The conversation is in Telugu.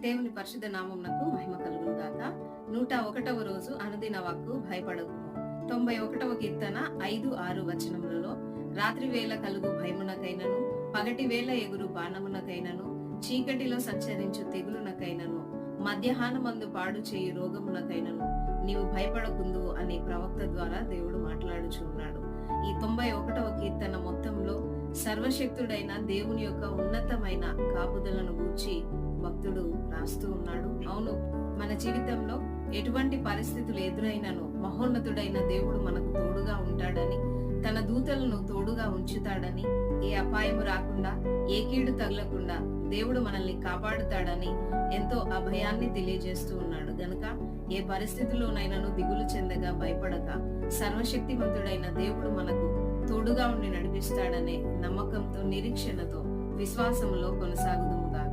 దేవుని పరిశుద్ధ నామమునకు మహిమ కలుగును గాక. 101వ రోజు అనుదిన వాక్కు భయపడకుము. 91వ కీర్తన 5-6 వచనములలో, రాత్రి వేళ కలుగు భయమునకైనను, పగటి వేళ ఎగురు బాణమునకైనను, చీకటిలో సంచరించు తెగులునకైనను, మధ్యాహ్నమందు పాడు చేయు రోగమునకైనను నీవు భయపడకుందు అని ప్రవక్త ద్వారా దేవుడు మాట్లాడుచున్నాడు. ఈ 91వ కీర్తన మొత్తంలో సర్వశక్తుడైన దేవుని యొక్క ఉన్నతమైన కాపుదలను గూర్చి భక్తుడు రాస్తూ ఉన్నాడు. అవును, మన జీవితంలో ఎటువంటి పరిస్థితులు ఎదురైనను మహోన్నతుడైన దేవుడు మనకు తోడుగా ఉంటాడని, తన దూతలను తోడుగా ఉంచుతాడని, ఏ అపాయము రాకుండా, ఏ కీడు తగలకుండా దేవుడు మనల్ని కాపాడుతాడని ఎంతో అభయాన్ని తెలియజేస్తూ ఉన్నాడు. గనుక ఏ పరిస్థితిలోనైనాను దిగులు చెందగా భయపడక, సర్వశక్తిమంతుడైన దేవుడు మనకు తోడుగా ఉండి నడిపిస్తాడనే నమ్మకంతో, నిరీక్షణతో, విశ్వాసంలో కొనసాగుదుముగా.